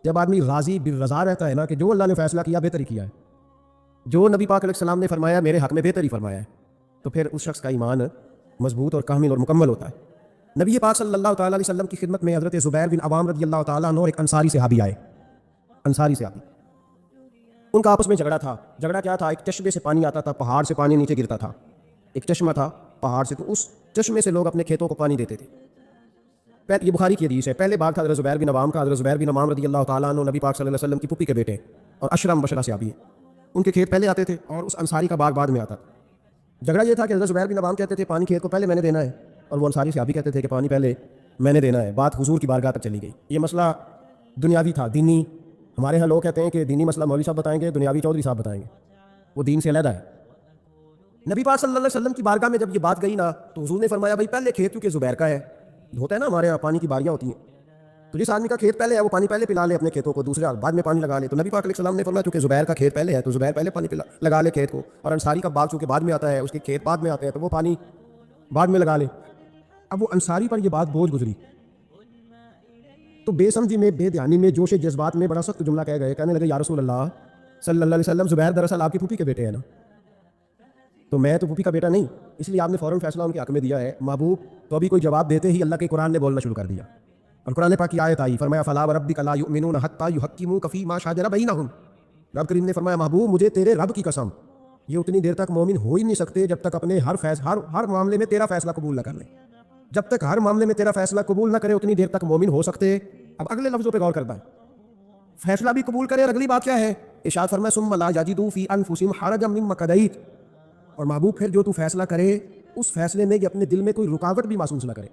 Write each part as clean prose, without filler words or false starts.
جب آدمی راضی بالرضا رہتا ہے نا کہ جو اللہ نے فیصلہ کیا بہتر ہی کیا ہے، جو نبی پاک علیہ السلام نے فرمایا میرے حق میں بہتر ہی فرمایا ہے، تو پھر اس شخص کا ایمان مضبوط اور کامل اور مکمل ہوتا ہے۔ نبی پاک صلی اللہ تعالیٰ علیہ وسلم کی خدمت میں حضرت زبیر بن عوام رضی اللہ تعالیٰ عنہ اور ایک انصاری صحابی آئے۔ انصاری صحابی، ان کا آپس میں جھگڑا تھا۔ جھگڑا کیا تھا؟ ایک چشمے سے پانی آتا تھا، پہاڑ سے پانی نیچے گرتا تھا، ایک چشمہ تھا پہاڑ سے، تو اس چشمے سے لوگ اپنے کھیتوں کو پانی دیتے تھے۔ یہ بخاری کی حدیث ہے۔ پہلے باغ تھا حضرت زبیر بن عوام کا۔ حضرت زبیر بن عوام رضی اللہ تعالیٰ عنہ نبی پاک صلی اللہ علیہ وسلم کی پھوپھی کے بیٹے اور اشرم بشرہ صحابی ہیں۔ ان کے کھیت پہلے آتے تھے اور اس انصاری کا باغ بعد میں آتا تھا۔ جھگڑا یہ تھا کہ حضرت زبیر بن عوام کہتے تھے پانی کھیت کو پہلے میں نے دینا ہے، اور وہ انصاری صحابی کہتے تھے کہ پانی پہلے میں نے دینا ہے۔ بات حضور کی بارگاہ تک چلی گئی۔ یہ مسئلہ دنیاوی تھا، دینی۔ ہمارے ہاں لوگ کہتے ہیں کہ دینی مسئلہ مولوی صاحب بتائیں گے، دنیاوی چودھری صاحب بتائیں گے، وہ دین سے علیحدہ ہے۔ نبی پاک صلی اللہ علیہ وسلم کی بارگاہ میں جب یہ بات گئی نا تو حضور نے فرمایا بھائی پہلے کھیت کیونکہ زبیر کا ہے، ہوتا ہے نا ہمارے یہاں پانی کی باریاں ہوتی ہیں، تو جس آدمی کا کھیت پہلے ہے وہ پانی پہلے پلا لے اپنے کھیتوں کو، دوسرے بعد میں پانی لگا لے۔ تو نبی پاک علیہ السلام نے فرمایا چونکہ زبیر کا کھیت پہلے ہے تو زبیر پہلے پانی لگا لے کھیت کو، اور انصاری کا باغ چونکہ بعد میں آتا ہے، اس کے کھیت بعد میں آتے ہیں تو وہ پانی بعد میں لگا لے۔ اب وہ انصاری پر یہ بات بوجھ گزری تو بے سمجھی میں، بے دھیانی میں، جوش جذبات میں بڑا سخت جملہ کہہ گئے، کہنے لگے یا رسول اللہ صلی اللہ علیہ وسلم زبیر دراصل آپ کی پھوپھی کے بیٹے ہیں نا، تو میں تو پھوپھی کا بیٹا نہیں، اس لیے آپ نے فوراً فیصلہ ان کے حق میں دیا ہے۔ محبوب تو ابھی کوئی جواب دیتے ہی اللہ کے قرآن نے بولنا شروع کر دیا، اور قرآن پاک کی آیت آئی، فرمایا فلا وربک لا یؤمنون حتی یحکموک فیما شجر بینہم۔ رب کریم نے فرمایا محبوب مجھے تیرے رب کی قسم یہ اتنی دیر تک مومن ہو ہی نہیں سکتے جب تک اپنے ہر معاملے میں تیرا فیصلہ قبول نہ کر لیں۔ جب تک ہر معاملے میں تیرا فیصلہ قبول نہ کرے اتنی دیر تک مومن ہو سکتے۔ اب اگلے لفظوں پہ غور کرتا ہے، فیصلہ بھی قبول کرے، اور اگلی بات کیا ہے؟ ارشاد فرمایا ثم لا یجدوا فی انفسہم حرجا مما قضیت، اور محبوب پھر جو تو فیصلہ کرے اس فیصلے میں یہ اپنے دل میں کوئی رکاوٹ بھی محسوس نہ کرے،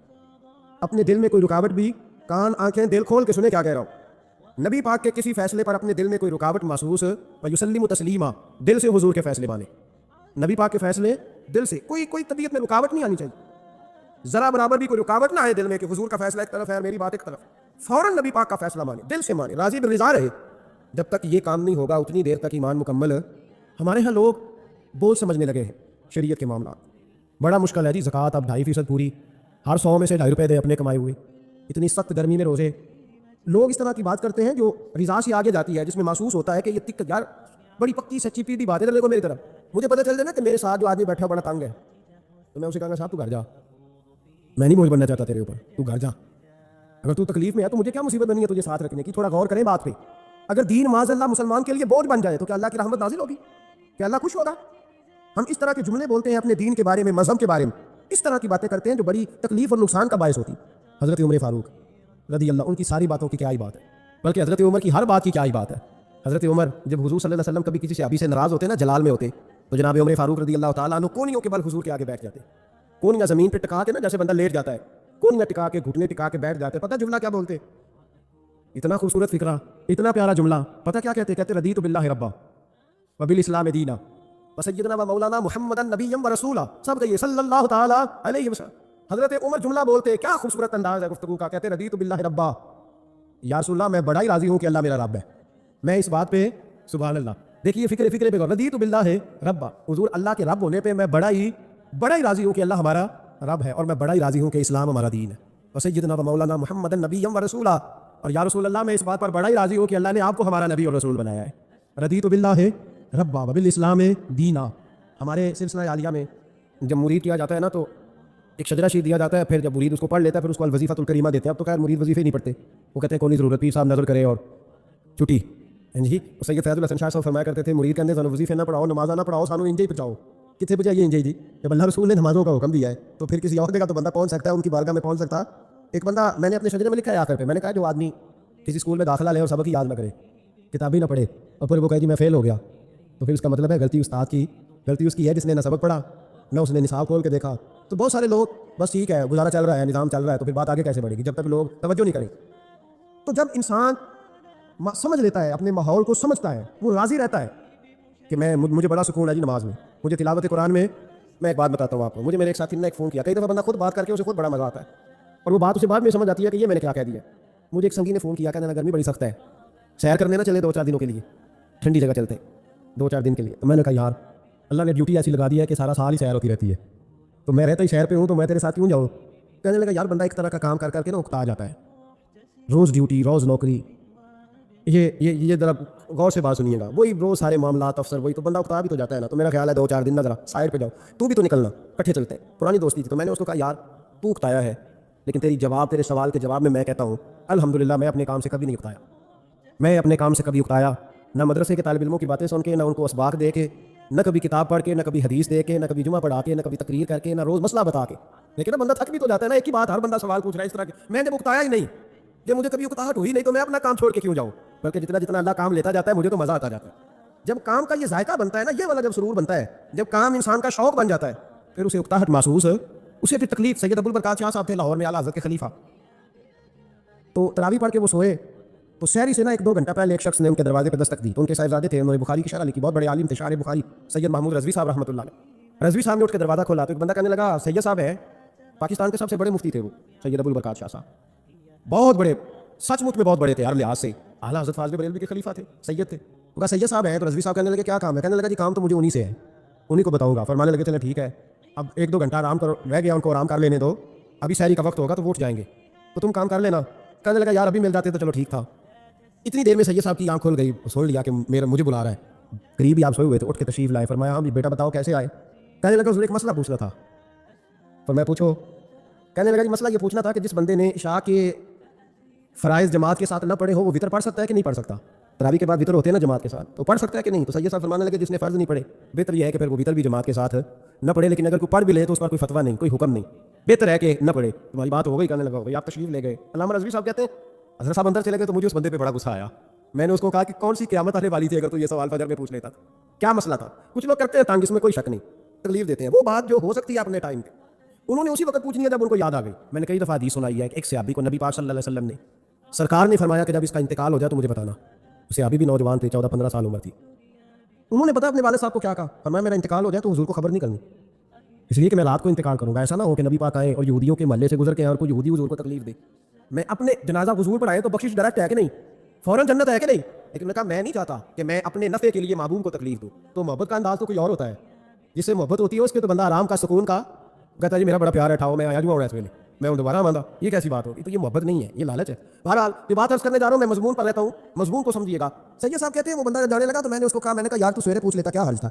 اپنے دل میں کوئی رکاوٹ بھی، کان آنکھیں دل کھول کے سنے کیا کہہ رہا ہوں، نبی پاک کے کسی فیصلے پر اپنے دل میں کوئی رکاوٹ محسوس، ویسلم تسلیما، دل سے حضور کے فیصلے مانے، نبی پاک کے فیصلے دل سے، کوئی طبیعت میں رکاوٹ نہیں آنی چاہیے، ذرا برابر بھی کوئی رکاوٹ نہ آئے دل میں کہ حضور کا فیصلہ ایک طرف ہے میری بات ایک طرف، فوراً نبی پاک کا فیصلہ مانے، دل سے مانے، راضی بالرضا رہے۔ جب تک یہ کام نہیں ہوگا اتنی دیر تک ایمان مکمل۔ ہمارے ہاں لوگ بوجھ سمجھنے لگے ہیں شریعت کے معاملات، بڑا مشکل ہے جی، زکوٰۃ اب 2.5% پوری، ہر 100 میں سے 2.5 روپے دے اپنے کمائے ہوئے، اتنی سخت گرمی میں روزے۔ لوگ اس طرح کی بات کرتے ہیں جو رضا سے آگے جاتی ہے، جس میں محسوس ہوتا ہے کہ یہ یار بڑی پکی سچی پیٹی بات ہے، دیکھو میری طرف مجھے پتہ چل جائے نا کہ میرے ساتھ جو آدمی بیٹھا بڑا تنگ ہے، تو میں اسے کہوں گا صاحب تو گھر جا، میں نہیں بوجھ بننا چاہتا تیرے اوپر، تو گھر جا، اگر تو تکلیف میں ہے تو مجھے کیا مصیبت بنی ہے تجھے ساتھ رکھنے کی، تھوڑا غور کریں بات پہ۔ اگر دین معاذ اللہ مسلمان کے لیے بوجھ بن جائے تو کیا اللہ کی رحمت نازل ہوگی؟ کیا اللہ خوش ہوگا؟ ہم اس طرح کے جملے بولتے ہیں اپنے دین کے بارے میں، مذہب کے بارے میں، اس طرح کی باتیں کرتے ہیں جو بڑی تکلیف اور نقصان کا باعث ہوتی۔ حضرت عمر فاروق رضی اللہ، ان کی ساری باتوں کی کیا ہی بات ہے، بلکہ حضرت عمر کی ہر بات کی کیا ہی بات ہے۔ حضرت عمر جب حضور صلی اللہ علیہ وسلم کبھی کسی صحابی سے ناراض ہوتے نا، جلال میں ہوتے، تو جناب عمر فاروق رضی اللہ تعالیٰ عنہ کونیوں کے بل حضور کے آگے بیٹھ جاتے، کونیاں زمین پہ ٹکا کے نا، جیسے بندہ لیٹ جاتا ہے، کونیاں ٹکا کے گھٹنے ٹکا کے بیٹھ جاتے۔ پتہ جملہ کیا بولتے؟ اتنا خوبصورت فکرہ، اتنا پیارا جملہ، پتہ کیا کہتے؟ کہتے رضیت باللہ ربا وبالاسلام دینا وسیدنا و مولانا محمدا نبیا و رسولا، سب کہیے صلی اللہ تعالیٰ علیہ وسلم۔ حضرت عمر جملہ بولتے، کیا خوبصورت انداز ہے گفتگو کا، کہتے رضیت باللہ ربا، یا رسول اللہ میں بڑا ہی راضی ہوں کہ اللہ میرا رب ہے، میں اس بات پہ سبحان اللہ، دیکھیے فکرے پہ غور، رضیت باللہ ربا، حضور اللہ کے رب ہونے پہ میں بڑا ہی راضی ہوں کہ اللہ ہمارا رب ہے، اور میں بڑا ہی راضی ہوں کہ اسلام ہمارا دین ہے، وسیدنا و مولانا محمدا نبیا و رسولا، اور یا رسول اللہ میں اس بات پر بڑا ہی راضی ہوں کہ اللہ نے آپ کو ہمارا نبی اور رسول بنایا ہے۔ رضیت باللہ ربا وبالاسلام دینا۔ ہمارے سلسلہ عالیہ میں جب مرید کیا جاتا ہے نا تو ایک شجرہ شریف دیا جاتا ہے، پھر جب مرید اس کو پڑھ لیتا ہے پھر اس کو الوظیفۃ الکریمہ دیتے ہیں۔ اب تو خیر مرید وظیفے نہیں پڑھتے، وہ کہتے ہیں کوئی ضرورت، پیر صاحب نظر کرے اور چھٹی۔ جی سید فیض الحسن شاہ صاحب فرمایا کرتے تھے مرید کہتے ہیں وظیفے نہ پڑھاؤ، نماز نہ پڑھاؤ، سانو انجے ہی پہنچاؤ۔ کتنے بجائیے انجے جی، جب اللہ رسول نے نمازوں کا حکم دیا ہے تو پھر کسی اور جگہ تو بندہ پہنچ سکتا ہے، ان کی بارگاہ میں پہنچ سکتا۔ ایک بندہ میں نے اپنے شجرے میں لکھا ہے آخر پہ، میں نے کہا جو آدمی کسی اسکول میں داخلہ لے اور سبق ہی یاد نہ کرے، کتاب ہی نہ پڑھے، اور پھر وہ کہے جی میں فیل ہو گیا، تو پھر اس کا مطلب ہے غلطی استاد کی، غلطی اس کی ہے جس نے نہ سبق پڑھا نہ اس نے نصاب کھول کے دیکھا۔ تو بہت سارے لوگ بس ٹھیک ہے گزارا چل رہا ہے، نظام چل رہا ہے، تو پھر بات آگے کیسے بڑھے گی جب تک لوگ توجہ نہیں کریں۔ تو جب انسان سمجھ لیتا ہے، اپنے ماحول کو سمجھتا ہے، وہ راضی رہتا ہے کہ مجھے بڑا سکون ہے جی نماز میں، مجھے تلاوت قرآن میں۔ میں ایک بات بتاتا ہوں آپ کو، مجھے میرے ایک ساتھی نے ایک فون کیا، کئی دفعہ بندہ خود بات کر کے اسے خود بڑا مزہ آتا ہے، اور وہ بات اسے بعد میں سمجھ آتی ہے کہ یہ میں نے کیا کہہ دیا۔ مجھے ایک سنگی نے فون کیا، کہنا گرمی بڑی سخت ہے، سیر کرنے نہ چلے 2-4 دنوں کے لیے، ٹھنڈی جگہ چلتے 2-4 دن کے لیے۔ تو میں نے کہا یار اللہ نے ڈیوٹی ایسی لگا دی ہے کہ سارا سال ہی سیر ہوتی رہتی ہے، تو میں رہتا ہی شہر پہ ہوں، تو میں تیرے ساتھ کیوں جاؤں؟ کہنے لگا یار بندہ ایک طرح کا کام کر کے نا اکتا جاتا ہے، روز ڈیوٹی، روز نوکری، یہ ذرا غور سے بات سنیے گا. وہی روز سارے معاملات افسر وہی تو بندہ اکتا بھی تو جاتا ہے نا. تو میرا خیال ہے 2-4 دن نہ ذرا سائڈ پہ جاؤ, تو بھی تو نکلنا, کٹھے چلتے ہیں. پرانی دوستی تھی. تو میں نے اس کو کہا یار تو اکتایا ہے, لیکن تیرے سوال کے جواب میں کہتا ہوں الحمدللہ میں اپنے کام سے کبھی نہیں اکتایا. میں اپنے کام سے کبھی اکتایا نہ مدرسے کے طالب علموں کی باتیں سن کے, نہ ان کو اسباق دے کے, نہ کبھی کتاب پڑھ کے, نہ کبھی حدیث دے کے, نہ کبھی جمعہ پڑھا کے, نہ کبھی تقریر کر کے, نہ روز مسئلہ بتا کے. لیکن بندہ تھک بھی تو جاتا ہے نا, ایک ہی بات ہر بندہ سوال پوچھ رہا ہے اس طرح کے. میں نے اکتایا ہی نہیں, جب مجھے کبھی اکتاہٹ ہوئی نہیں تو میں اپنا کام چھوڑ کے کیوں جاؤں. بلکہ جتنا اللہ کام لیتا جاتا ہے مجھے تو مزہ آتا جاتا ہے. جب کام کا یہ ذائقہ بنتا ہے نا, یہ والا جب سرور بنتا ہے, جب کام انسان کا شوق بن جاتا ہے, پھر اسے اکتاہٹ محسوس, اسے پھر تکلیف. سید ابوالبرکات شاہ صاحب تھے لاہور میں, اعلیٰ حضرت کے خلیفہ. تو تراویح پڑھ کے وہ سوئے تو سحری سے نا 1-2 گھنٹہ پہلے ایک شخص نے ان کے دروازے پہ دستک دی. تو ان کے صاحبزادے تھے, انہوں نے بخاری کی شرح لکھی, بہت بڑے عالم تھے, شارح بخاری, سید محمود رضوی صاحب رحمۃ اللہ علیہ. رضوی صاحب نے اٹھ کے دروازہ کھولا تو ایک بندہ کہنے لگا سید صاحب ہے. پاکستان کے سب سے بڑے مفتی تھے وہ, سید ابوالبرکات شاہ صاحب, بہت بڑے, سچ مچ میں بہت بڑے تھے ہر لحاظ سے. اعلیٰ حضرت فاضل بریلوی کے خلیفہ تھے, سید تھے. وہ کہا سید صاحب ہیں. تو رضوی صاحب کہنے لگے کیا کام ہے؟ کہنے لگا جی کام تو مجھے انہی سے ہے, انہی کو بتاؤں گا. فرمانے لگے چلے ٹھیک ہے, اب 1-2 گھنٹہ آرام کرو, رہ گیا, ان کو آرام کر لینے دو, ابھی سحری کا وقت ہوگا تو وہ اٹھ جائیں گے, تو تم کام کر لینا. کہنے لگا یار ابھی مل جاتے تو چلو ٹھیک تھا. اتنی دیر میں سید صاحب کی آنکھ کھل گئی, سوچ لیا کہ مجھے بلا رہا ہے. قریب ہی آپ سوئے ہوئے تھے, اٹھ کے تشریف لائے. فرمایا ہاں بیٹا بتاؤ کیسے آئے؟ کہنے لگا حضور ایک مسئلہ پوچھنا تھا. فرمایا پوچھو. کہنے لگا جی مسئلہ یہ پوچھنا تھا کہ جس بندے نے عشاء کے فرائض جماعت کے ساتھ نہ پڑھے ہو وہ وتر پڑھ سکتا ہے کہ نہیں پڑھ سکتا؟ تراویح کے بعد وتر ہوتے ہیں نا جماعت کے ساتھ, تو پڑھ سکتا ہے کہ نہیں؟ تو سید صاحب فرمانے لگے جس نے فرض نہیں پڑھے بہتر یہ ہے کہ پھر وہ وتر بھی جماعت کے ساتھ نہ پڑھے, لیکن اگر کوئی پڑھ بھی لے تو اس پر کوئی فتویٰ نہیں, کوئی حکم نہیں, بہتر ہے کہ نہ پڑھے. تمہاری بات ہو گئی. کہنے لگا ہو گئی. آپ تشریف لے گئے. علامہ رضوی صاحب کہتے ہیں حضرت صاحب اندر چلے گئے تو مجھے اس بندے پہ بڑا غصہ آیا. میں نے اس کو کہا کہ کون سی قیامت آنے والی تھی اگر تو یہ سوال فجر میں پوچھ لیتا؟ کیا مسئلہ تھا؟ کچھ لوگ کرتے ہیں تانگ, اس میں کوئی شک نہیں, تکلیف دیتے ہیں, وہ بات جو ہو سکتی ہے اپنے ٹائم پہ انہوں نے اسی وقت پوچھنی ہے جب ان کو یاد آ گئی. میں نے کئی دفعہ حدیث سنائی ہے کہ ایک صحابی کو نبی پاک صلی اللہ علیہ وسلم نے, سرکار نے فرمایا کہ جب اس کا انتقال ہو جائے تو مجھے بتانا. صحابی بھی نوجوان تھے, 14-15 سال عمر تھی. انہوں نے پتا اپنے والد صاحب کو کیا کہا, فرمایا میرا انتقال ہو جائے تو حضور کو خبر نہیں کرنی, اس لیے کہ میں رات کو انتقال کروں گا. ایسا نہ ہو کہ نبی پاک آئے اور یہودیوں کے محلے سے گزر کے اور کوئی یہودی حضور کو تکلیف دے. میں اپنے جنازہ حضور پر آئے تو بخشش ڈائریکٹ ہے کہ نہیں, فوراً جنت ہے کہ نہیں؟ لیکن نے کہا میں نہیں چاہتا کہ میں اپنے نفع کے لیے معبود کو تکلیف دوں. تو محبت کا انداز تو کوئی اور ہوتا ہے, جس سے محبت ہوتی ہے اس کے تو بندہ آرام کا, سکون کا, کہتا ہے جی میرا بڑا پیار ہے, اٹھاؤ میں آیا جو اور ایسے میں ہوں دوبارہ آمدہ. یہ کیسی بات ہوگی؟ تو یہ محبت نہیں ہے, یہ لالچ ہے. بہرحال یہ بات عرض کرنے جا رہا ہوں, میں مضمون پر رہتا ہوں, مضمون کو سمجھیے گا. سید صاحب کہتے ہیں وہ بندہ جانے لگا تو میں نے اس کو کہا, میں نے کہا یار تو سویرے پوچھ لیتا کیا حال تھا,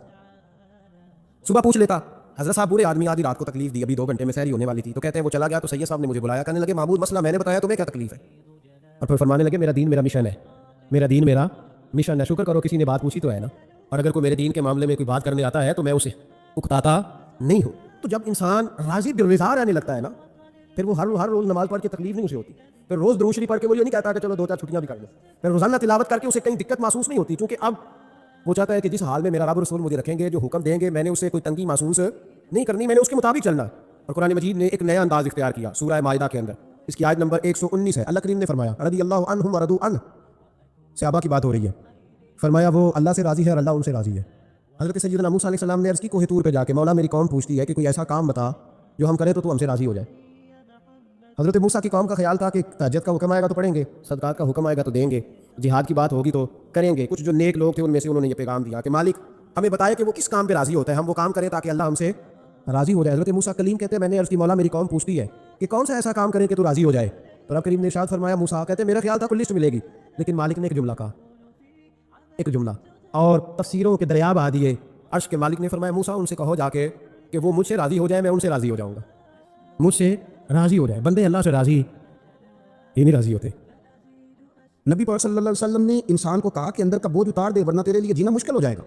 صبح پوچھ لیتا. حضرت صاحب برے آدمی, آدھی رات کو تکلیف دی, ابھی 2 گھنٹے میں سحری ہونے والی تھی. تو کہتے ہیں وہ چلا گیا تو سید صاحب نے مجھے بلایا, کہنے لگے معبود مسئلہ میں نے بتایا, تمہیں کیا تکلیف ہے؟ اور پھر فرمانے لگے میرا دین میرا مشن ہے, میرا دین میرا مشن ہے. شکر کرو کسی نے بات پوچھی تو ہے نا, اور اگر کوئی میرے دین کے معاملے میں کوئی بات کرنے آتا ہے تو میں اسے اکتاتا نہیں ہوں. تو جب انسان راضی بالرضا رہنے لگتا ہے نا, پھر وہ ہر روز نماز پڑھ کے تکلیف نہیں اسے ہوتی. پھر روز درود شریف پڑھ کے وہ یہ نہیں کہتا کہ چلو 2-4 چھٹیاں بھی کر لیں. پھر روزانہ تلاوت کر کے اسے کہیں دقت محسوس نہیں ہوتی, کیونکہ اب وہ چاہتا ہے کہ جس حال میں میرا رب رسول مجھے رکھیں گے, جو حکم دیں گے, میں نے اسے کوئی تنگی محسوس نہیں کرنی, میں نے اس کے مطابق چلنا. اور قرآن مجید نے ایک نیا انداز اختیار کیا سورہ مائدہ کے اندر, اس کی آیت نمبر 119 ہے. اللہ کریم نے فرمایا رضی اللہ عنہم ورضوا عنہ, صحابہ کی بات ہو رہی ہے. فرمایا وہ اللہ سے راضی ہے اور اللہ ان سے راضی ہے. حضرت سیدنا موسیٰ علیہ السلام نے عرض کی کوہ طور پہ جا کے, مولا میری قوم پوچھتی ہے کہ کوئی ایسا کام بتا جو ہم کریں تو ہم سے راضی ہو جائے. حضرت موسیٰ کی قوم کا خیال تھا کہ تہجد کا حکم آئے گا تو پڑھیں گے, صدقات کا حکم آئے گا تو دیں گے, جہاد کی بات ہوگی تو کریں گے. کچھ جو نیک لوگ تھے ان میں سے انہوں نے یہ پیغام دیا کہ مالک ہمیں بتائے کہ وہ کس کام پہ راضی ہوتا ہے, ہم وہ کام کریں تاکہ اللہ ہم سے راضی ہو جائے. حضرت موسیٰ کلیم کہتے ہیں میں نے عرض کی مولا میری قوم پوچھتی ہے کہ کون سا ایسا کام کریں کہ تو راضی ہو جائے. تو رب کریم نے ارشاد فرمایا, موسیٰ کہتے ہیں میرا خیال تھا کوئی لسٹ ملے گی, لیکن مالک نے ایک جملہ کہا, ایک جملہ, اور تفسیروں کے دریا بہا دیے. عرش کے مالک نے فرمایا موسیٰ ان سے کہو جا کے کہ وہ مجھ سے راضی ہو جائے, میں ان سے راضی ہو جاؤں گا. مجھ سے راضی ہو جائے. بندے اللہ سے راضی ہی نہیں راضی ہوتے. نبی پاک صلی اللہ علیہ وسلم نے انسان کو کہا کہ اندر کا بوجھ اتار دے ورنہ تیرے لیے جینا مشکل ہو جائے گا.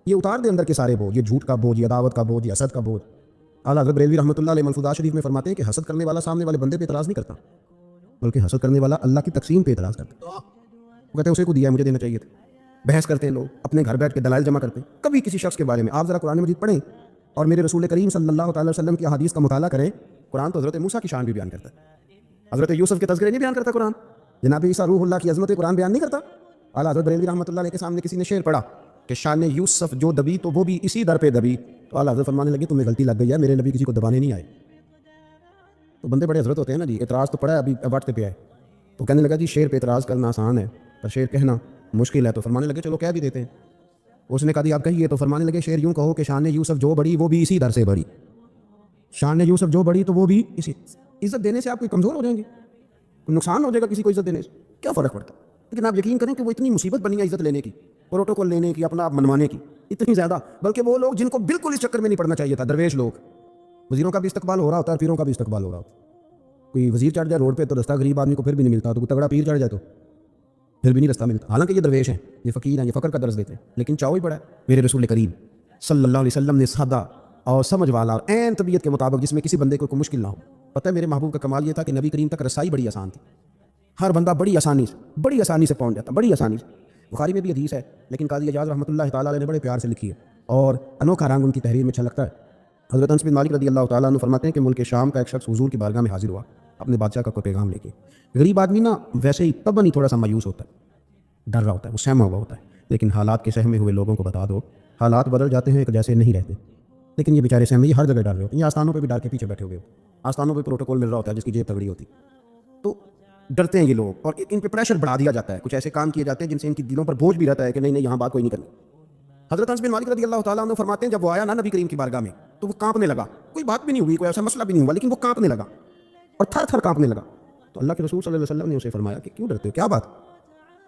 یہ اتار دے اندر کے سارے بوجھ, یہ جھوٹ کا بوجھ, یہ عداوت کا بوجھ, یہ حسد کا بوجھ. اعلیٰ حضرت بریلوی رحمۃ اللہ علیہ ملفوظات شریف میں فرماتے ہیں کہ حسد کرنے والا سامنے والے بندے پہ اعتراض نہیں کرتا, بلکہ حسد کرنے والا اللہ کی تقسیم پہ اعتراض کرتا ہے. وہ کہتے ہیں اسے کو دیا ہے مجھے دینا چاہیے تھا. بحث کرتے ہیں لوگ, اپنے گھر بیٹھ کے دلائل جمع کرتے ہیں. کبھی کسی شخص کے بارے میں آپ ذرا قرآن مجید پڑھیں اور میرے رسول کریم صلی اللہ تعالی وسلم کی احادیث کا مطالعہ کریں. قرآن تو حضرت موسیٰ کی شان بھی بیان کرتا ہے, حضرت یوسف کے تذکرے نہیں بیان کرتا قرآن, جناب عیسیٰ روح اللہ کی عظمت قرآن بیان نہیں کرتا. اعلیٰ حضرت بریلوی رحمۃ اللہ علیہ کے سامنے کسی نے شعر پڑھا کہ شان یوسف جو دبی تو وہ بھی اسی در پہ دبی. تو اعلیٰ حضرت فرمانے لگے تمہیں غلطی لگ گئی ہے, میرے نبی کسی کو دبانے نہیں آئے. تو بندے بڑے حضرت ہوتے ہیں نا جی, اعتراض تو پڑا ہے ابھی واٹس پہ آئے. تو کہنے لگا جی شعر پہ اعتراض کرنا آسان ہے پر شعر کہنا مشکل ہے. تو فرمانے لگے چلو کہہ بھی دیتے ہیں. اس نے کہا جی آپ کہیے. تو فرمانے لگے شعر یوں کہو کہ شان یوسف جو بڑی وہ بھی اسی در سے بڑی. شان یوسف جو بڑی تو وہ بھی اسی. عزت دینے سے آپ کوئی کمزور ہو جائیں گے, نقصان ہو جائے گا کسی کو عزت دینے سے, کیا فرق پڑتا ہے؟ لیکن آپ یقین کریں کہ وہ اتنی مصیبت بنی ہے عزت لینے کی، پروٹوکول لینے کی، اپنا آپ منوانے کی، اتنی زیادہ، بلکہ وہ لوگ جن کو بالکل اس چکر میں نہیں پڑنا چاہیے تھا، درویش لوگ، وزیروں کا بھی استقبال ہو رہا ہوتا ہے، پیروں کا بھی استقبال ہو رہا ہوتا ہے۔ کوئی وزیر چڑھ جائے روڈ پہ تو رستہ غریب آدمی کو پھر بھی نہیں ملتا، تو کوئی تگڑا پیر چڑھ جائے تو پھر بھی نہیں رستہ ملتا، حالانکہ یہ درویش ہیں، یہ فقیر ہیں، یہ فقر کا درس دیتے ہیں، لیکن چاؤ ہی پڑا ہے۔ میرے رسول کریم صلی اللہ علیہ وسلم نے سادہ اور سمجھ والا اور عین طبیعت کے مطابق، جس میں کسی بندے کو کوئی مشکل نہ ہو۔ پتہ ہے میرے محبوب کا کمال یہ تھا کہ نبی کریم تک رسائی بڑی آسان تھی، ہر بندہ بڑی آسانی سے پہنچ جاتا، بڑی آسانی سے۔ بخاری میں بھی حدیث ہے، لیکن قاضی اعجاز رحمۃ اللہ تعالیٰ علیہ نے بڑے پیار سے لکھی ہے، اور انوکھا رنگ ان کی تحریر میں چھلکتا ہے۔ حضرت انس بن مالک رضی اللہ تعالیٰ عنہ فرماتے ہیں کہ ملک شام کا ایک شخص حضور کی بارگاہ میں حاضر ہوا اپنے بادشاہ کا کوئی پیغام لے کے۔ غریب آدمی نا ویسے ہی تب نہیں تھوڑا سا مایوس ہوتا ہے، ڈر رہا ہوتا ہے، وہ سہما ہوا ہوتا ہے، لیکن حالات کے سہمے ہوئے لوگوں کو بتا دو، حالات بدل جاتے ہیں، ایک جیسے نہیں رہتے۔ لیکن یہ بیچارے سہمے، یہ ہر جگہ ڈر رہے ہوتے ہیں، یہ آستانوں پہ بھی ڈر کے پیچھے بیٹھے ہوئے، آستانوں پہ پروٹوکول مل رہا ہوتا ہے جس کی جیب تگڑی ہوتی، تو ڈرتے ہیں یہ لوگ، اور ان پہ پریشر بڑھا دیا جاتا ہے، کچھ ایسے کام کیے جاتے ہیں جن سے ان کی دلوں پر بوجھ بھی رہتا ہے کہ نہیں یہاں بات کوئی نہیں کرنی۔ حضرت انس بن مالک رضی اللہ تعالیٰ عنہ فرماتے ہیں جب وہ آیا نا نبی کریم کی بارگاہ میں تو وہ کانپنے لگا، کوئی بات بھی نہیں ہوئی، کوئی ایسا مسئلہ بھی نہیں ہوا، لیکن وہ کانپنے لگا اور تھر تھر کانپنے لگا۔ تو اللہ کے رسول صلی اللہ علیہ وسلم نے اسے فرمایا کہ کیوں ڈرتے ہو، کیا بات؟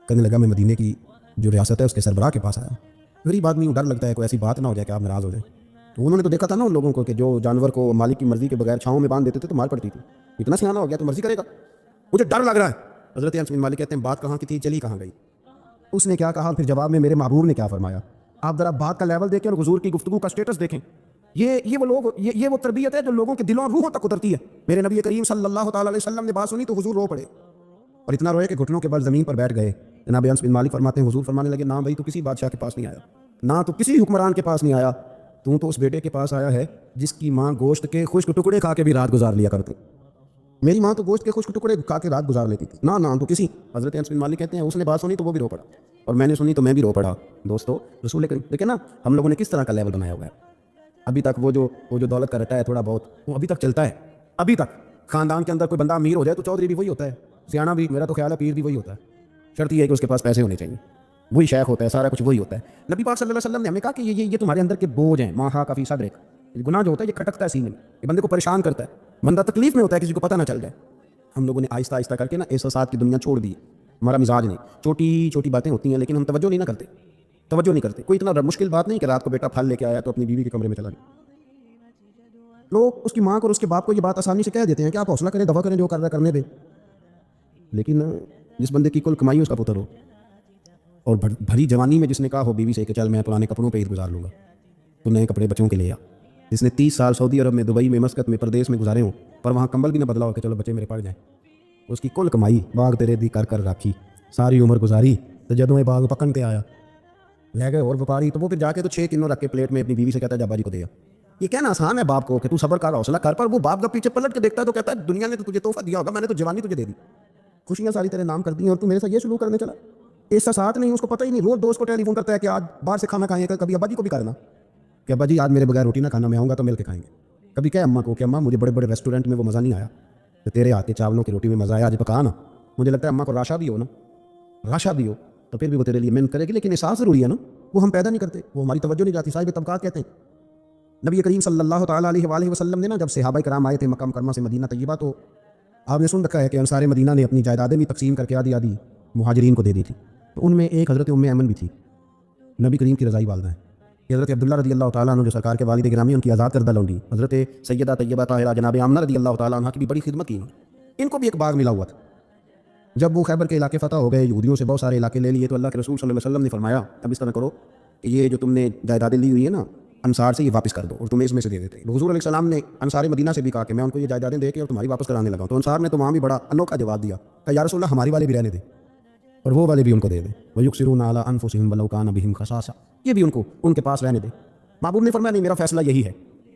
کہنے لگا میں مدینے کی جو ریاست ہے اس کے سربراہ کے پاس آیا، غریب آدمی ڈر لگتا ہے کوئی ایسی بات نہ ہو جائے کہ آپ ناراض ہو جائیں۔ تو انہوں نے تو دیکھا تھا نا ان لوگوں کو کہ جو جانور کو مالک کی مرضی کے بغیر چھاؤں میں باندھ دیتے تھے تو مار پڑتی تھی، اتنا سیانا ہو گیا تو مرضی کرے گا، مجھے ڈر لگ رہا ہے۔ حضرت انس بن مالک کہتے ہیں بات کہاں کی تھی، چلی کہاں گئی؟ اس نے کیا کہا، پھر جواب میں میرے محبوب نے کیا فرمایا۔ آپ ذرا بات کا لیول دیکھیں اور حضور کی گفتگو کا سٹیٹس دیکھیں، یہ وہ لوگ، یہ وہ تربیت ہے جو لوگوں کے دلوں اور روحوں تک اترتی ہے۔ میرے نبی کریم صلی اللہ تعالیٰ علیہ وسلم نے بات سنی تو حضور رو پڑے، اور اتنا روئے کہ گھٹنوں کے بل زمین پر بیٹھ گئے۔ جناب انس بن مالک فرماتے ہیں حضور فرمانے لگے نہ بھائی تو کسی بادشاہ کے پاس نہیں آیا، نہ تو کسی حکمران کے پاس نہیں آیا، تو اس بیٹے کے پاس آیا ہے جس کی ماں گوشت کے خشک ٹکڑے کھا کے بھی رات گزار لیا کرتی، میری ماں تو گوشت کے خشک ٹکڑے کھا کے رات گزار لیتی تھی، نہ تو کسی۔ حضرت انس بن مالک کہتے ہیں اس نے بات سنی تو وہ بھی رو پڑا، اور میں نے سنی تو میں بھی رو پڑا۔ دوستو رسول کریم دیکھیں نا ہم لوگوں نے کس طرح کا لیول بنایا ہوا ہے، ابھی تک وہ جو دولت کا رٹا ہے تھوڑا بہت وہ ابھی تک چلتا ہے، ابھی تک خاندان کے اندر کوئی بندہ امیر ہو جائے تو چودھری بھی وہی ہوتا ہے، سیانا بھی، میرا تو خیال ہے پیر بھی وہی ہوتا ہے، شرط یہ ہے کہ اس کے پاس پیسے ہونے چاہیے، وہی شیخ ہوتا ہے، سارا کچھ وہی ہوتا ہے۔ نبی پاک صلی اللہ علیہ وسلم نے ہمیں کہا کہ یہ تمہارے اندر کے بوجھ ہیں، ماں کافی صدرک، گناہ جو ہوتا ہے یہ کھٹکتا ہے سینے میں، یہ بندے کو پریشان کرتا ہے، بندہ تکلیف میں ہوتا ہے کسی کو پتہ نہ چل جائے۔ ہم لوگوں نے آہستہ آہستہ کر کے نا احساسات کی دنیا چھوڑ دی، ہمارا مزاج نہیں، چھوٹی چھوٹی باتیں ہوتی ہیں لیکن ہم توجہ نہیں کرتے، کوئی اتنا مشکل بات نہیں کہ رات کو بیٹا پھل لے کے آیا تو اپنی بیوی کے کمرے میں چلا گیا۔ لوگ اس کی ماں کو اور اس کے باپ کو یہ بات آسانی سے کہہ دیتے ہیں کہ آپ حوصلہ کریں، دفع کریں، جو کر رہا کرنے دیں، لیکن جس بندے کی کل کمائی اس کا پتر ہو اور بھری جوانی میں جس نے کہا ہو بیوی سے کہ چل میں پرانے کپڑوں پہ عید گزار لوں گا، تو نئے کپڑے بچوں کے لے آ، جس نے 30 سال سعودی عرب میں، دبئی میں، مسقط میں، پردیس میں گزارے ہوں پر وہاں کمبل بھی نہ بدلا ہو کہ چلو بچے میرے پڑھ جائیں، اس کی کل کمائی باغ تیرے دی کر کر رکھی، ساری عمر گزاری، تو جدوں یہ باغ پکن کے آیا لے گئے اور وپاری، تو وہ پھر جا کے تو 6 کنوں رکھ کے پلیٹ میں اپنی بیوی سے کہتا ہے جا باجی کو دے آ۔ یہ کہنا آسان ہے باپ کو کہ تو صبر کر، حوصلہ کر، پر وہ باپ کا پیچھے پلٹ کے دیکھتا ہے تو کہتا ہے دنیا نے تو تجھے تحفہ دیا ہوگا، میں نے تو جوانی تجھے دے دی، خوشیاں ساری تیرے نام کر دی ہیں اور تو میرے ساتھ یہ سلوک کرنے چلا۔ احساسات نہیں، اس کو پتہ ہی نہیں، روز دوست کو ٹیلی فون کرتا ہے کہ آج باہر سے کھانا کھائیں گے، کبھی ابا جی کو بھی کرنا کہ ابا جی آج میرے بغیر روٹی نہ کھانا، میں آؤں گا تو مل کے کھائیں گے، کبھی کہ اماں کو کہ اماں مجھے بڑے بڑے ریسٹورینٹ میں وہ مزہ نہیں آیا تو تیرے ہاتھ کے چاولوں کی روٹی میں مزہ آیا، آج پکا نا، مجھے لگتا ہے اماں کو راشا بھی ہو نا، راشا بھی ہو تو پھر بھی وہ تیرے لیے محنت کرے گی، لیکن احساس ضروری ہے نا، وہ ہم پیدا نہیں کرتے، وہ ہماری توجہ نہیں جاتی، صاحب طبقات کہتے ہیں۔ نبی کریم صلی اللہ تعالیٰ علیہ وآلہ وسلم نے نا جب صحابہ کرام آئے تھے مکہ مکرمہ سے مدینہ طیبہ، تو آپ نے سن رکھا ہے کہ انصار مدینہ نے اپنی جائیدادیں بھی تقسیم کر کے آدھی مہاجرین کو دے دی تھی، تو ان میں ایک حضرت ام ایمن بھی تھی، نبی کریم کی رضائی والدہ ہیں، یہ حضرت عبداللہ رضی اللہ تعالیٰ عنہ جو سرکار کے والد گرامی ان کی آزاد کردہ لونڈی حضرت سیدہ طیبہ طاہرہ جناب آمنہ رضی اللہ تعالیٰ عنہ کی بھی بڑی خدمت کی، ان کو بھی ایک باغ ملا ہوا تھا۔ جب وہ خیبر کے علاقے فتح ہو گئے، یہودیوں سے بہت سارے علاقے لے لیے، تو اللہ کے رسول صلی اللہ علیہ وسلم نے فرمایا اب اس طرح کرو کہ یہ جو تم نے جائیدادیں لی ہوئی ہیں نا انصار سے، یہ واپس کر دو اور تمہیں اس میں سے دے دیتے ہیں۔ حضور علیہ السلام نے انصار مدینہ سے بھی کہا کہ میں ان کو یہ جائیدادیں دے کے اور تمہاری واپس کرانے لگا ہوں، تو انصار نے تو وہاں بھی بڑا انوکھا جواب دیا کہ یا رسول اللہ ہماری والے بھی رہنے دیں اور وہ والے بھی ان کو دے دیں، وَيُؤْثِرُونَ عَلَىٰ أَنفُسِهِمْ وَلَوْ كَانَ بِهِمْ خَصَاصَةٌ، یہ بھی ان کو ان کے پاس رہنے دیں۔ محبوب نے فرمایا نہیں، میرا فیصلہ یہی ہے۔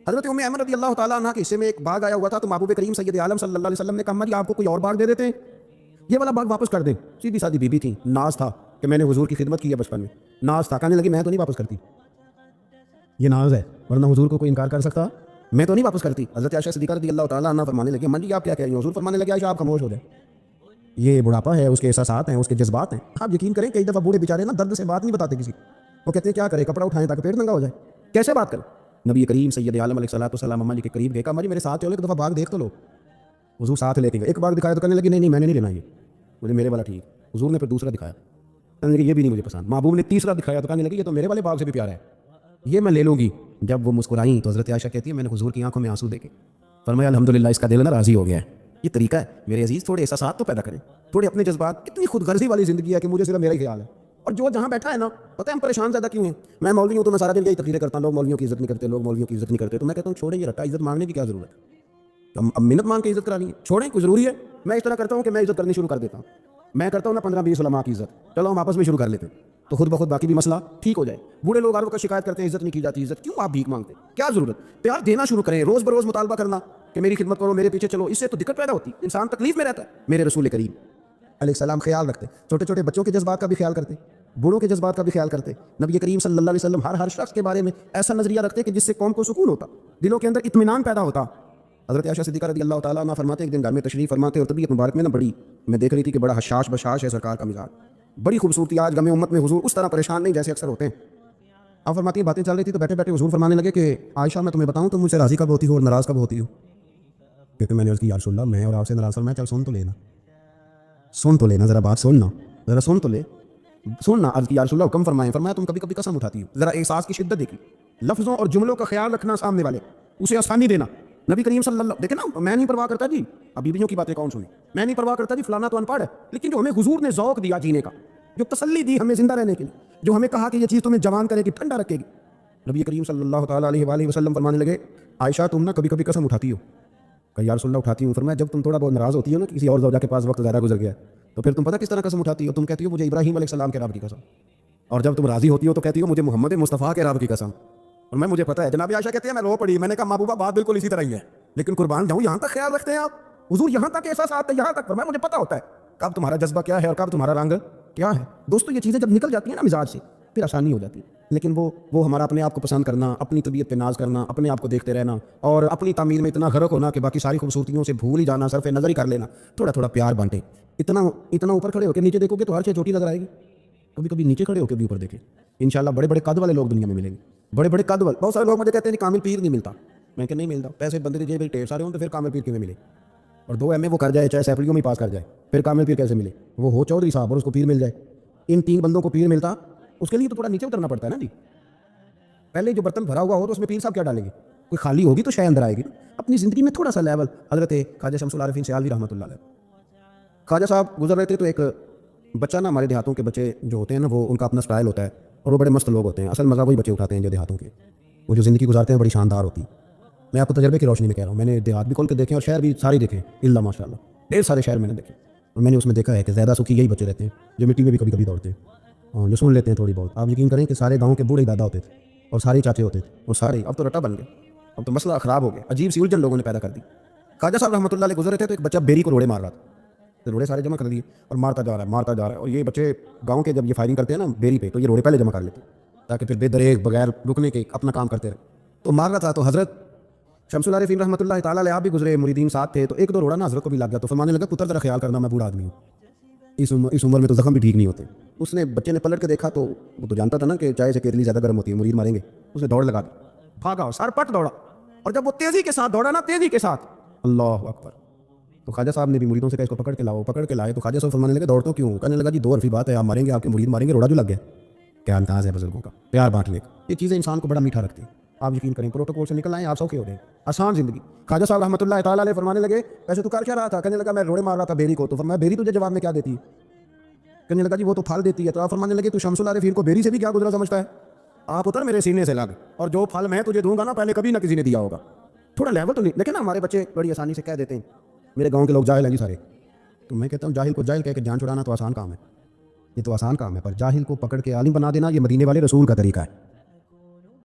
حضرت ام ایمن رضی اللہ تعالیٰ عنہ کے حصے میں ایک باغ آیا ہوا تھا، تو محبوب کریم سید عالم صلی اللہ علیہ وسلم نے کہا جی آپ کو کوئی اور باغ دے دیتے ہیں، یہ والا باغ واپس کر دیں۔ سیدھی سادی بی بی تھی، ناز تھا کہ میں نے حضور کی خدمت کی ہے بچپن میں، ناز تھا، کہنے لگی میں تو نہیں واپس کرتی، یہ ناز ہے، ورنہ حضور کو کوئی انکار کر سکتا، میں تو نہیں واپس کرتی۔ حضرت عائشہ صدیقہ رضی اللہ تعالیٰ عنہ فرمانے لگی من جی آپ کیا کہہ رہی ہیں؟ حضور فرمانے لگے عائشہ آپ خاموش ہو جائیں، یہ بڑھاپا ہے، اس کے احساسات ہیں، اس کے جذبات ہیں۔ آپ یقین کریں کئی دفعہ بوڑھے بیچارے نا درد سے بات نہیں بتاتے کسی، وہ کہتے ہیں کیا کریں، کپڑا اٹھائیں تاکہ پیٹ ننگا ہو جائے، کیسے بات کریں؟ نبی کریم سید عالم علیہ الصلوۃ والسلام اما جی کے قریب گئے، کہا جی میرے ساتھ چلو ایک دفعہ باغ دیکھ تو لو۔ حضور ساتھ لے کے گئے، ایک باغ دکھایا تو کہنے لگی نہیں میں نے نہیں لینا، یہ مجھے میرے والا ٹھیک، حضور نے پھر دوسرا دکھایا، کہنے لگے یہ بھی نہیں مجھے پسند. محبوب نے تیسرا دکھایا تو کہنے لگی یہ تو میرے والے باغ سے بھی پیارا ہے, یہ میں لے لوں گی. جب وہ مسکرائیں تو حضرت عائشہ کہتی ہے میں نے حضور کی آنکھوں میں آنسو دیکھے, فرمایا الحمدللہ اس کا دل نا راضی ہو گیا ہے. یہ طریقہ ہے میرے عزیز, تھوڑے احساسات تو پیدا کریں, تھوڑے اپنے جذبات. کتنی خود غرضی والی زندگی ہے کہ مجھے صرف میرا ہی خیال ہے. اور جو جہاں بیٹھا ہے نا, پتہ ہے ہم پریشان زیادہ کیوں ہیں. میں مولوی ہوں تو میں سارا دن یہی تقریریں کرتا ہوں, لوگ مولویوں کی عزت نہیں کرتے, لوگ مولویوں کی عزت نہیں کرتے. تو میں کہتا ہوں چھوڑیں یہ رٹا, عزت مانگنے کی کیا ضرورت ہے. ہم اب منت مانگ کے عزت کرانی ہے, چھوڑیں, کوئی ضروری ہے. میں اس طرح کرتا ہوں کہ میں عزت کرنی شروع کر دیتا ہوں. میں کرتا ہوں نا 15-20 علماء کی عزت, چلو ہم آپس میں شروع کر لیتے ہیں تو خود بخود باقی بھی مسئلہ ٹھیک ہو جائے. بوڑھے لوگ ہر وقت شکایت کرتے ہیں عزت نہیں کی جاتی, عزت کیوں, آپ بھیک مانگتے, کیا ضرورت. پیار دینا شروع کریں, روز بروز مطالبہ کرنا کہ میری خدمت کرو, میرے پیچھے چلو. اس سے تو دقت پیدا ہوتی, انسان تکلیف میں رہتا ہے. میرے رسول کریم علیہ السلام خیال رکھتے, چھوٹے چھوٹے بچوں کے جذبات کا بھی خیال کرتے, بوڑھوں کے جذبات کا بھی خیال کرتے. نبی کریم صلی اللہ علیہ وسلم ہر شخص کے بارے میں ایسا نظریہ رکھتے کہ جس سے قوم کو سکون ہوتا, دلوں کے اندر اطمینان پیدا ہوتا. حضرت عائشہ صدیقہ رضی اللہ تعالیٰ عنہ فرماتے ایک دن گھر میں تشریف فرماتے اور طبیعت مبارک میں نا بڑی, میں دیکھ رہی تھی کہ بڑا حشاش بشاش ہے سرکار کا مزاج, بڑی خوبصورتی. آج غم امت میں حضور اس طرح پریشان نہیں جیسے اکثر ہوتے ہیں. آپ فرماتی ہیں باتیں چل رہی تھی تو بیٹھے بیٹھے حضور فرمانے لگے کہ عائشہ میں تمہیں بتاؤں تم مجھ سے راضی کب ہوتی ہو اور ناراض کب ہوتی ہو. کہتے میں نے عرض کی یا رسول اللہ میں اور آپ سے ناراض ہوں. میں چل سن تو لینا ذرا بات سننا, ذرا سن تو لے, سننا. عرض کی یا رسول اللہ حکم فرمائیں. فرمایا تم کبھی کبھی قسم اٹھاتی ہو, ذرا احساس کی شدت دیکھی, لفظوں اور جملوں کا خیال رکھنا, سامنے والے اسے آسانی دینا. نبی کریم صلی اللہ دیکھیں نا, میں نہیں پرواہ کرتا جی, اب بیویوں کی باتیں کون سنی, میں نہیں پرواہ کرتا جی فلانا تو ان پڑھ ہے, لیکن جو ہمیں حضور نے ذوق دیا جینے کا, جو تسلی دی ہمیں زندہ رہنے کے لیے, جو ہمیں کہا کہ یہ چیز تمہیں جوان کرے گی, ٹھنڈا رکھے گی. نبی کریم صلی اللہ تعالیٰ علیہ وآلہ وسلم فرمانے لگے عائشہ تم نا کبھی کبھی قسم اٹھاتی ہو. کہ یا رسول اللہ اٹھاتی ہوں. فرمایا جب تم تھوڑا بہت ناراض ہوتی ہو نا کسی اور زوجہ کے پاس, وقت زیادہ گزر گیا تو پھر تم پتہ کس طرح قسم اٹھاتی ہو, تم کہتی ہو مجھے ابراہیم علیہ السلام کے رب کی قسم, اور جب تم راضی ہوتی ہو تو کہتی ہو مجھے محمد مصطفیٰ کے رب کی قسم. اور میں مجھے پتہ ہے جناب عائشہ کہتی ہے میں رو پڑی. میں نے کہا محبوبہ بات بالکل اسی طرح ہی ہے, لیکن قربان جاؤں یہاں تک خیال رکھتے ہیں آپ, حضور یہاں تک احساسات ہے, یہاں تک. فرمایا مجھے پتہ ہوتا ہے کب تمہارا جذبہ کیا ہے اور کب تمہارا رنگ کیا ہے. دوستو یہ چیزیں جب نکل جاتی ہیں نا مزاج سے پھر آسانی ہو جاتی ہے. لیکن وہ ہمارا اپنے آپ کو پسند کرنا, اپنی طبیعت پہ ناز کرنا, اپنے آپ کو دیکھتے رہنا اور اپنی تعمیر میں اتنا غرق ہونا کہ باقی ساری خوبصورتیوں سے بھول ہی جانا, صرف نظر ہی کر لینا. تھوڑا تھوڑا پیار بانٹے. اتنا اوپر کھڑے ہو کے نیچے دیکھو گے تو ہر چیز چھوٹی نظر آئے گی. کبھی کبھی نیچے کھڑے ہو کے بھی اوپر دیکھیں, انشاءاللہ بڑے بڑے قد والے لوگ دنیا میں ملیں گے, بڑے بڑے قد والے. بہت سارے لوگ مجھے کہتے ہیں کہ کامل پیر نہیں ملتا. میں کہ نہیں ملتا, پیسے بندے دی جیب میں ٹھیک سارے ہوں تو پھر کامل پیر کیوں ملے, اور 2 ایم اے وہ کر جائے چاہے سیپریوں میں پاس کر جائے, پھر کامل پیر کیسے ملے. وہ ہو چودھری صاحب اور اس کو پیر مل جائے. ان 3 بندوں کو پیر ملتا, اس کے لیے تو تھوڑا نیچے اترنا پڑتا ہے نا جی. پہلے جو برتن بھرا ہوا ہو تو اس میں پیر صاحب کیا ڈالیں گے, کوئی خالی ہوگی تو شے اندر آئے گی. اپنی زندگی میں تھوڑا سا لیول. حضرت خواجہ شمس العارفین سیالوی رحمۃ اللہ علیہ, خواجہ صاحب گزر رہے تھے تو ایک بچہ نا, ہمارے دیہاتوں کے بچے جو ہوتے ہیں نا وہ ان کا اپنا سٹائل ہوتا ہے اور وہ بڑے مست لوگ ہوتے ہیں. اصل مزہ وہی بچے اٹھاتے ہیں جو دیہاتوں کے, وہ جو زندگی گزارتے ہیں بڑی شاندار ہوتی. میں آپ کو تجربے کی روشنی میں کہہ رہا ہوں, میں نے دیہات بھی کھول کے دیکھے اور شہر بھی سارے دیکھے, اللہ ماشاء اللہ ڈھیر سارے شہر میں نے دیکھے. اور میں نے اس میں دیکھا ہے کہ زیادہ سکھی یہی بچے رہتے ہیں جو مٹی میں بھی کبھی کبھی دوڑتے ہیں اور جو سن لیتے ہیں تھوڑی بہت. آپ یقین کریں کہ سارے گاؤں کے بوڑھے دادا ہوتے تھے اور سارے چاچے ہوتے تھے, اور سارے اب تو رٹا بن گئے, اب تو مسئلہ خراب ہو گیا, عجیب سی الجھن لوگوں نے پیدا کر دی. خواجہ صاحب رحمۃ اللہ علیہ گزر رہے تھے تو ایک بچہ بیری کو روڑے مار رہا تھا, تو روڑے سارے جمع کر دیے اور مارتا جا رہا ہے. اور یہ بچے گاؤں کے جب یہ فائرنگ کرتے ہیں نا بیری پہ, تو یہ روڑے پہلے جمع کر لیتے تاکہ پھر بے دریغ بغیر رکنے کے اپنا کام کرتے رہے. تو مار رہا تھا, تو حضرت شمس العارفین رحمۃ اللہ تعالیٰ علیہ آپ بھی گزرے, مریدین ساتھ تھے, تو 1-2 روڑا نا حضرت کو بھی لگ گیا. تو فرمانے لگا پتر ذرا خیال کرنا, میں بوڑھا آدمی ہوں, اس عمر میں تو زخم بھی ٹھیک نہیں ہوتے. اس نے بچے نے پلٹ کے دیکھا تو وہ تو جانتا تھا نا کہ چائے سے کیتلی زیادہ گرم ہوتی ہے, مرید ماریں گے. اس نے دوڑ لگا دی, بھاگا, سر پٹ دوڑا, اور جب وہ تیزی کے ساتھ دوڑا نا, تیزی کے ساتھ, اللہ اکبر, تو خواجہ صاحب نے بھی مریدوں سے کہا اس کو پکڑ کے لائے. تو خواجہ صاحب فرمانے لگے دوڑ تو کیوں؟ کہنے لگا جی 2 حرفی بات ہے, آپ ماریں گے, آپ کے مرید ماریں گے, روڑا جو لگ گیا. کیا انداز ہے بزرگوں کا, پیار بانٹنے کا. یہ چیزیں انسان کو بڑا میٹھا رکھتی ہیں. آپ یقین کریں پروٹوکول سے نکل آئیں, آپ سوکھے ہو گئے, آسان زندگی. خواجہ صاحب رحمۃ اللہ تعالیٰ علیہ فرمانے لگے ویسے تو کر کیا رہا تھا؟ کہنے لگا میں روڑے مار رہا تھا بیری کو. تو فرمایا بیری تجھے جواب میں کیا دیتی ہے؟ کہنے لگا جی وہ تو پھل دیتی ہے. تو آپ فرمانے لگے تو شمس العارفین کو بیری سے بھی کیا گزرا سمجھتا ہے؟ آپ اتر میرے سینے سے لگ, اور جو پھل میں تجھے دوں گا نا پہلے کبھی نہ کسی نے دیا ہوگا. تھوڑا لیول تو نہیں. لیکن نا ہمارے بچے بڑی آسانی سے کہہ دیتے ہیں میرے گاؤں کے لوگ جاہل ہیں جی سارے. تو میں کہتا ہوں جاہل کو جاہل کہہ کے جان چھڑانا تو آسان کام ہے, یہ تو آسان کام ہے, پر جاہل کو پکڑ کے عالم بنا دینا یہ مدینے والے رسول کا طریقہ ہے.